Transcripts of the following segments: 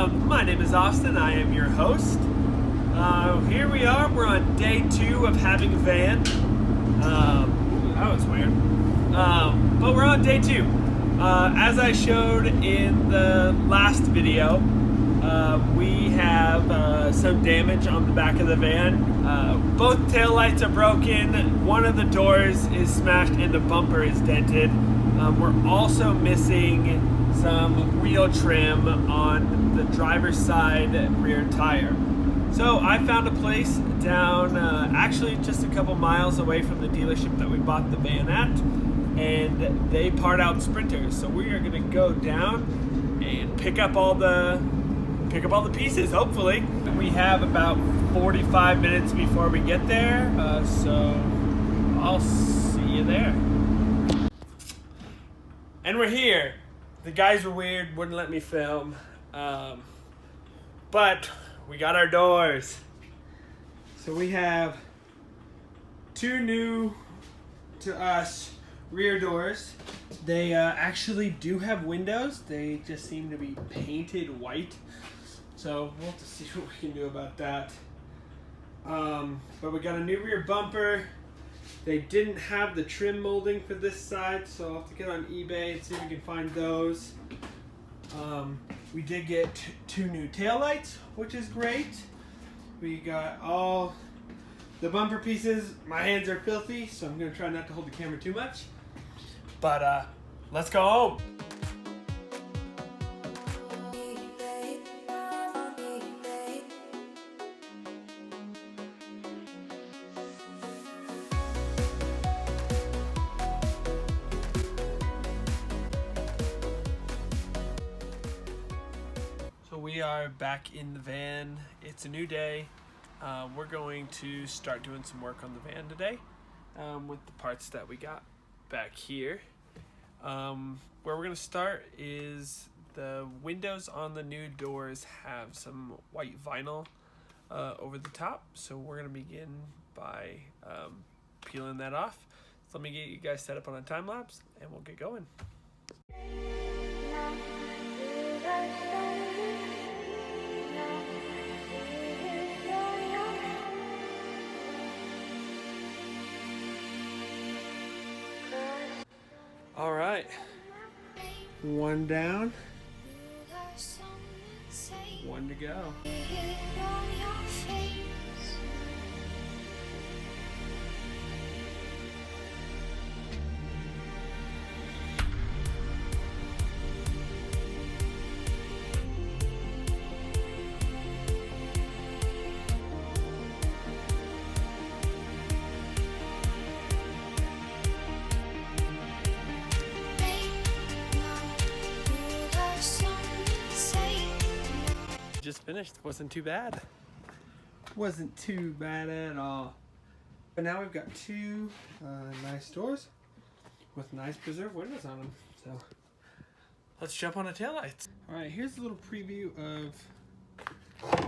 My name is Austin. I am your host. Here we are. We're on day 2 of having a van. That was weird. But we're on day 2. As I showed in the last video, we have some damage on the back of the van. Both taillights are broken. One of the doors is smashed and the bumper is dented. We're also missing some wheel trim on the driver's side rear tire. So I found a place down actually just a couple miles away from the dealership that we bought the van at, and they part out sprinters. So we are gonna go down and pick up all the pieces, hopefully. We have about 45 minutes before we get there, so I'll see you there. And we're here. The guys were weird, wouldn't let me film, but we got our doors. So we have 2 new to us rear doors. They actually do have windows. They just seem to be painted white. So we'll have to see what we can do about that. But we got a new rear bumper. They didn't have the trim molding for this side, so I'll have to get on eBay and see if we can find those. We did get 2 new taillights, which is great. We got all the bumper pieces. My hands are filthy, so I'm gonna try not to hold the camera too much. But let's go home. We are back in the van. It's a new day. We're going to start doing some work on the van today with the parts that we got back here. Where we're going to start is the windows on the new doors have some white vinyl over the top. So we're going to begin by peeling that off. So let me get you guys set up on a time lapse and we'll get going. All right, 1 down, 1 to go. Just finished. Wasn't too bad. Wasn't too bad at all. But now we've got 2 nice doors with nice preserved windows on them. So let's jump on the taillights. All right, here's a little preview of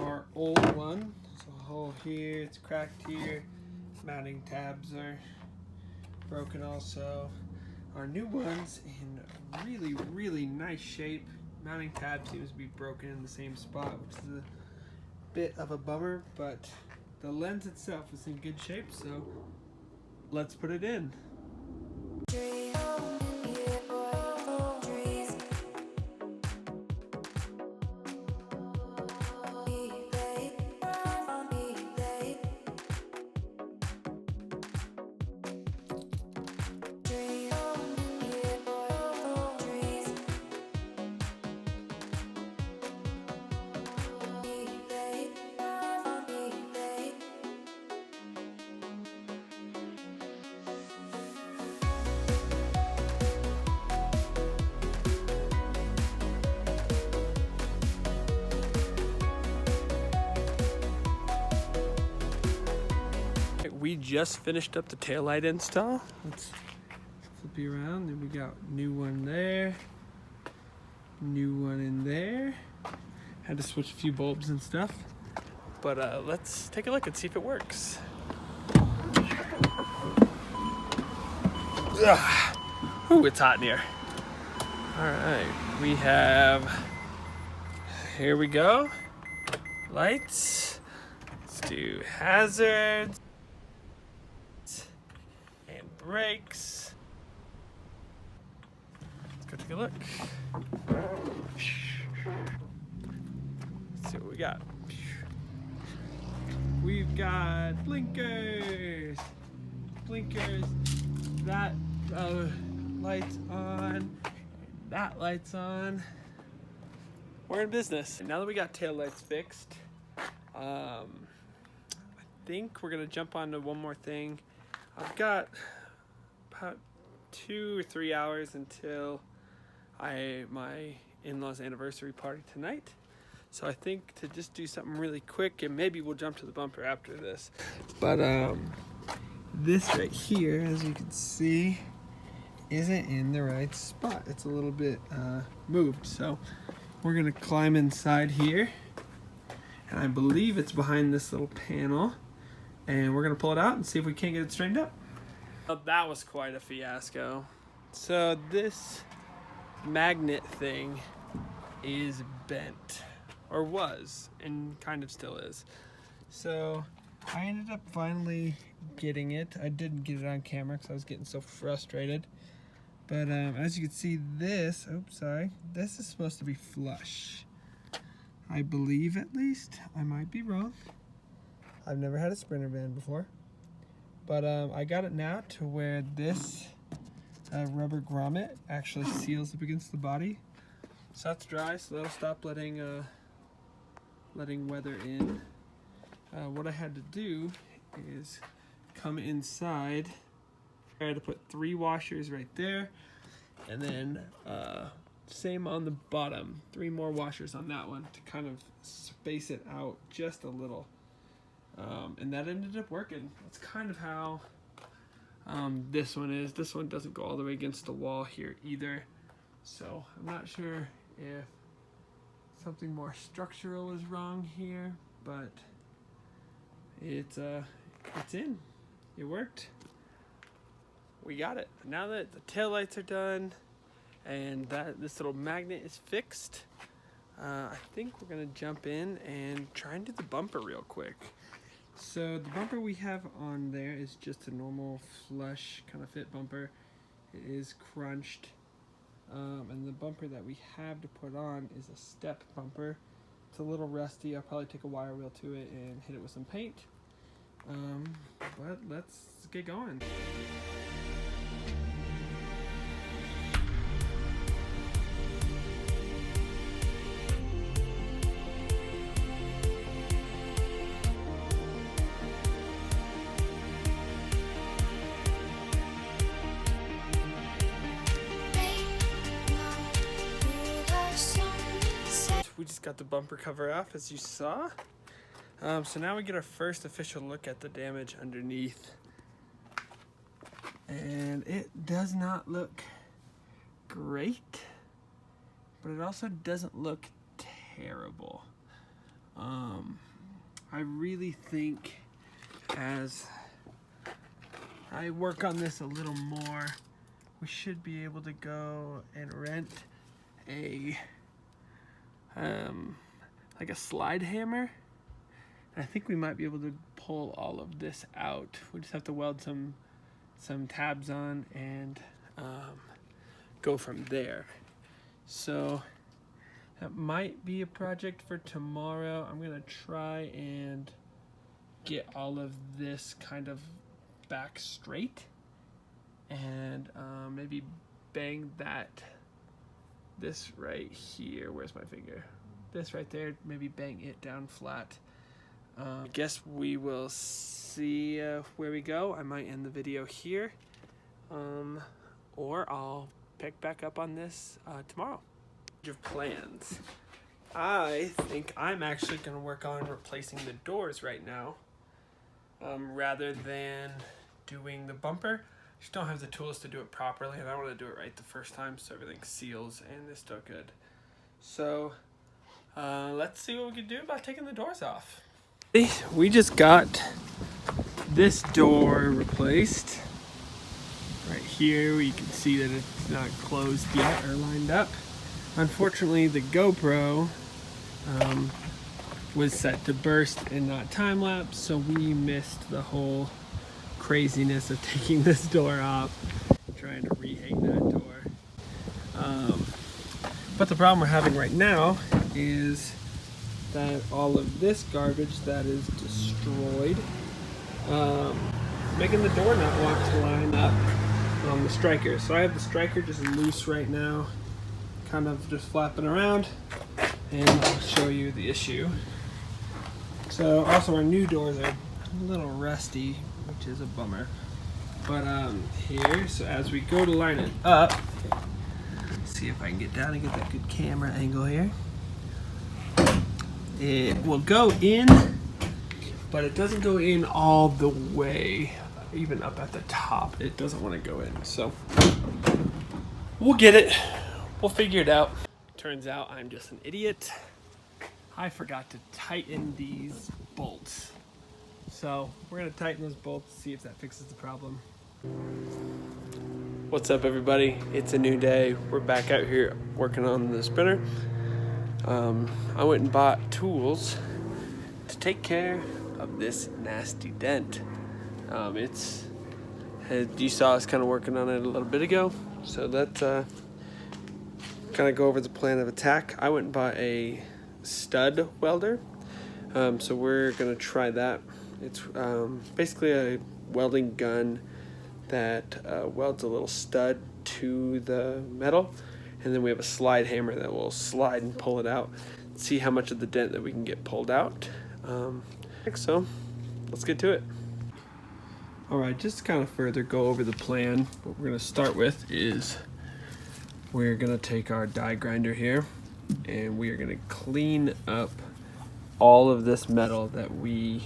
our old one. So a hole here, it's cracked here. Mounting tabs are broken also. Our new one's in really, really nice shape. Mounting tab seems to be broken in the same spot, which is a bit of a bummer, but the lens itself is in good shape, so let's put it in. We just finished up the taillight install. Let's flip you around. Then we got new one there, new one in there. Had to switch a few bulbs and stuff. But let's take a look and see if it works. Ooh, it's hot in here. All right, we have here we go. Lights. Let's do hazards and brakes. Let's go take a look. Let's see what we got. We've got blinkers, that light's on, that light's on. We're in business. And now that we got tail lights fixed, I think we're gonna jump onto one more thing. I've got about 2 or 3 hours until my in-laws anniversary party tonight. So I think to just do something really quick, and maybe we'll jump to the bumper after this. But this right here, as you can see, isn't in the right spot. It's a little bit moved. So we're gonna climb inside here, and I believe it's behind this little panel, and we're gonna pull it out and see if we can't get it straightened up. Well, that was quite a fiasco. So this magnet thing is bent, or was, and kind of still is. So I ended up finally getting it. I didn't get it on camera because I was getting so frustrated. But as you can see, this is supposed to be flush. I believe, at least. I might be wrong. I've never had a Sprinter van before. But I got it now to where this rubber grommet actually seals up against the body. So that's dry, so that'll stop letting weather in. What I had to do is come inside. I had to put 3 washers right there, and then same on the bottom, 3 more washers on that one to kind of space it out just a little. And that ended up working. That's kind of how this one is. This one doesn't go all the way against the wall here either. So I'm not sure if something more structural is wrong here, but it's in. It worked. We got it. Now that the taillights are done and that this little magnet is fixed, I think we're gonna jump in and try and do the bumper real quick. So the bumper we have on there is just a normal flush kind of fit bumper. It is crunched. And the bumper that we have to put on is a step bumper. It's a little rusty. I'll probably take a wire wheel to it and hit it with some paint. But let's get going. We just got the bumper cover off, as you saw. So now we get our first official look at the damage underneath. And it does not look great, but it also doesn't look terrible. I really think as I work on this a little more, we should be able to go and rent a like a slide hammer. And I think we might be able to pull all of this out. We just have to weld some tabs on and go from there. So that might be a project for tomorrow. I'm gonna try and get all of this kind of back straight and maybe bang this right here. Where's my finger? This right there, maybe bang it down flat. I guess we will see where we go. I might end the video here, or I'll pick back up on this tomorrow. Of plans. I think I'm actually going to work on replacing the doors right now, rather than doing the bumper. I just don't have the tools to do it properly, and I want to do it right the first time so everything seals and is still good. So let's see what we can do about taking the doors off. We just got this door replaced right here. You can see that it's not closed yet or lined up. Unfortunately, the GoPro was set to burst and not time lapse, so we missed the whole craziness of taking this door off, trying to rehang that door. But the problem we're having right now is that all of this garbage that is destroyed, making the door not want to line up on the striker. So I have the striker just loose right now, kind of just flapping around, and I'll show you the issue. So also our new doors are a little rusty, which is a bummer. But here, so as we go to line it up, see if I can get down and get that good camera angle here. It will go in, but it doesn't go in all the way, even up at the top. It doesn't want to go in, so we'll get it. We'll figure it out. Turns out I'm just an idiot. I forgot to tighten these bolts. So we're gonna tighten those bolts, see if that fixes the problem. What's up, everybody? It's a new day. We're back out here working on the sprinter. I went and bought tools to take care of this nasty dent. You saw us kind of working on it a little bit ago, so let's kind of go over the plan of attack. I went and bought a stud welder, so we're gonna try that. It's basically a welding gun that welds a little stud to the metal, and then we have a slide hammer that will slide and pull it out. See how much of the dent that we can get pulled out. So let's get to it. All right, just to kind of further go over the plan, what we're gonna start with is we're gonna take our die grinder here and we are gonna clean up all of this metal that we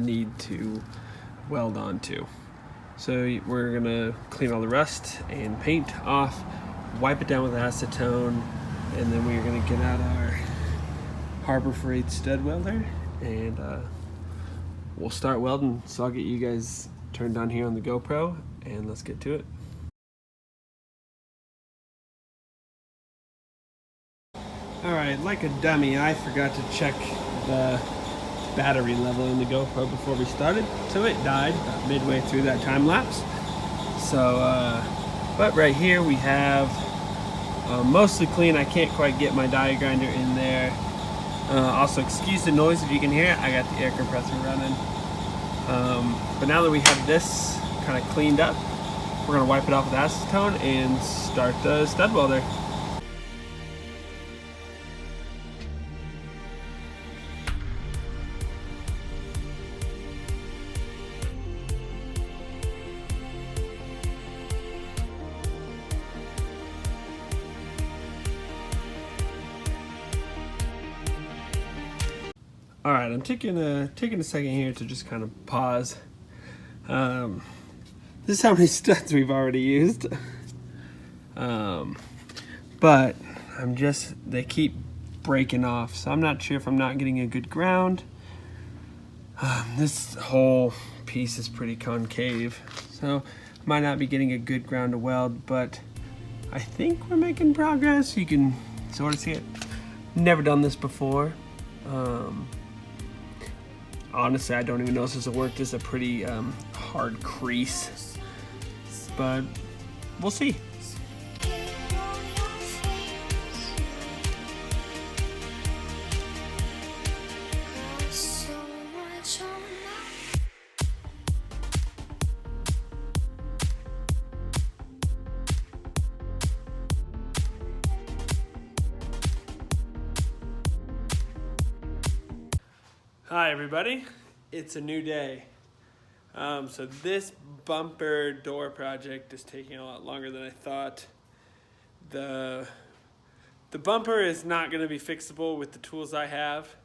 need to weld onto. So we're gonna clean all the rust and paint off, wipe it down with acetone, and then we're gonna get out our Harbor Freight stud welder and we'll start welding. So I'll get you guys turned on here on the GoPro and let's get to it. All right, like a dummy, I forgot to check the battery level in the GoPro before we started, so it died about midway through that time lapse. So, but right here we have mostly clean. I can't quite get my die grinder in there. Also, excuse the noise if you can hear it. I got the air compressor running. But now that we have this kind of cleaned up, we're gonna wipe it off with acetone and start the stud welder. All right, I'm taking a second here to just kind of pause. This is how many studs we've already used. But they keep breaking off, so I'm not sure if I'm not getting a good ground. This whole piece is pretty concave, so might not be getting a good ground to weld, but I think we're making progress. You can sort of see it. Never done this before. Honestly, I don't even know if this will work. This is a pretty hard crease, but we'll see. Hi everybody, it's a new day. So this bumper door project is taking a lot longer than I thought. The bumper is not going to be fixable with the tools I have.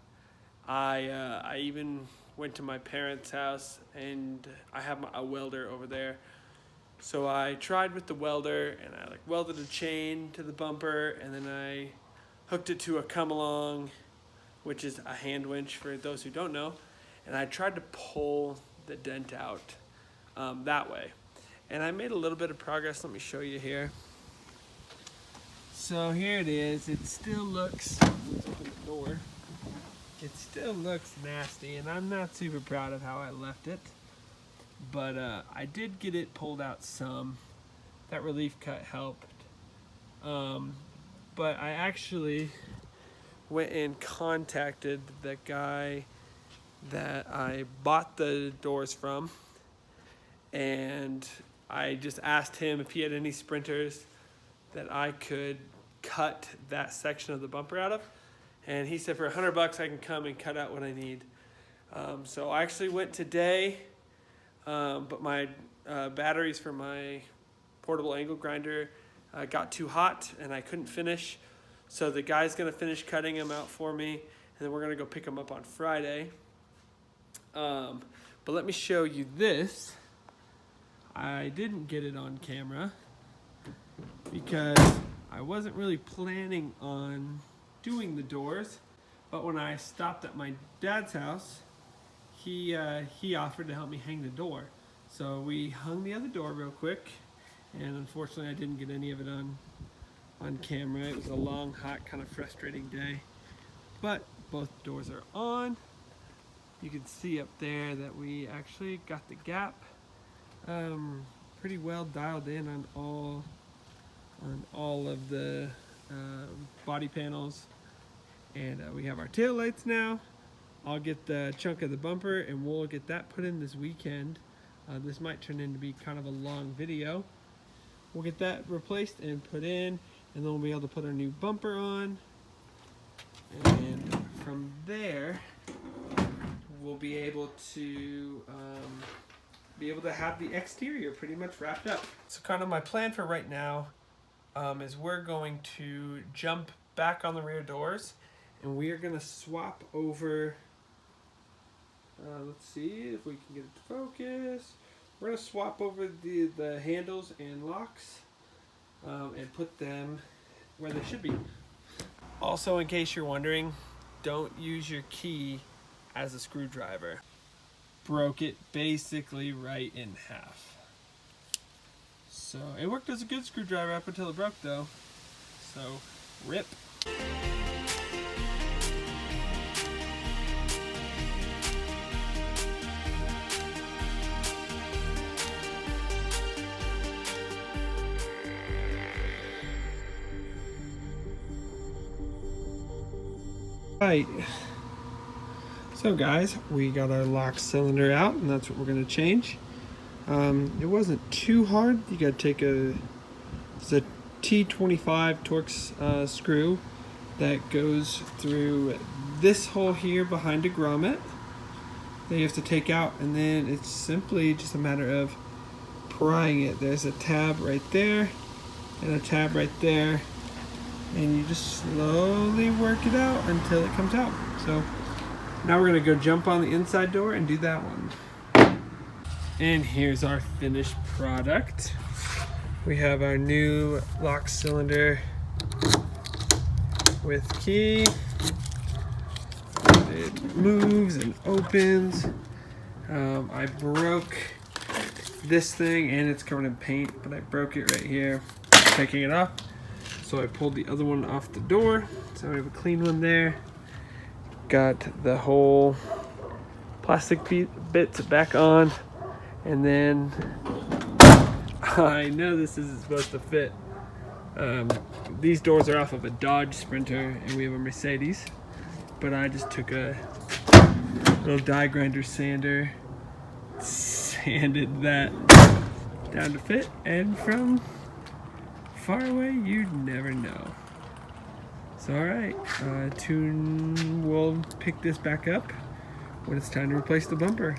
I even went to my parents' house and I have a welder over there. So I tried with the welder and I welded a chain to the bumper and then I hooked it to a come along, which is a hand winch for those who don't know, and I tried to pull the dent out that way. And I made a little bit of progress. Let me show you here. So here it is. It still looks, let's open the door. It still looks nasty, and I'm not super proud of how I left it. But I did get it pulled out some. That relief cut helped. But I actually went and contacted the guy that I bought the doors from, and I just asked him if he had any sprinters that I could cut that section of the bumper out of, and he said for $100 I can come and cut out what I need. So I actually went today, but my batteries for my portable angle grinder got too hot and I couldn't finish. So the guy's gonna finish cutting them out for me, and then we're gonna go pick them up on Friday. But let me show you this. I didn't get it on camera because I wasn't really planning on doing the doors, but when I stopped at my dad's house, he offered to help me hang the door. So we hung the other door real quick, and unfortunately I didn't get any of it on camera. It was a long, hot, kind of frustrating day, but both doors are on. You can see up there that we actually got the gap pretty well dialed in on all of the body panels, and we have our tail lights now. I'll get the chunk of the bumper and we'll get that put in this weekend. This might turn into be kind of a long video. We'll get that replaced and put in, and then we'll be able to put our new bumper on, and from there we'll be able to have the exterior pretty much wrapped up. So kind of my plan for right now is we're going to jump back on the rear doors, and we are going to swap over, let's see if we can get it to focus. We're going to swap over the handles and locks and put them where they should be. Also, in case you're wondering, don't use your key as a screwdriver. Broke it basically right in half. So it worked as a good screwdriver up until it broke though. So rip. Right. So guys, we got our lock cylinder out, and that's what we're going to change. It wasn't too hard. You got to take it's a T25 Torx screw that goes through this hole here behind a grommet that you have to take out, and then it's simply just a matter of prying it. There's a tab right there and a tab right there, and you just slowly work it out until it comes out. So now we're going to go jump on the inside door and do that one. And here's our finished product. We have our new lock cylinder with key. It moves and opens. I broke this thing, and it's covered in paint, but I broke it right here taking it off. So I pulled the other one off the door. So we have a clean one there. Got the whole plastic bits back on, and then I know this isn't supposed to fit. These doors are off of a Dodge Sprinter, and we have a Mercedes, but I just took a little die grinder sander, sanded that down to fit, and from far away you'd never know. So alright, we'll pick this back up when it's time to replace the bumper.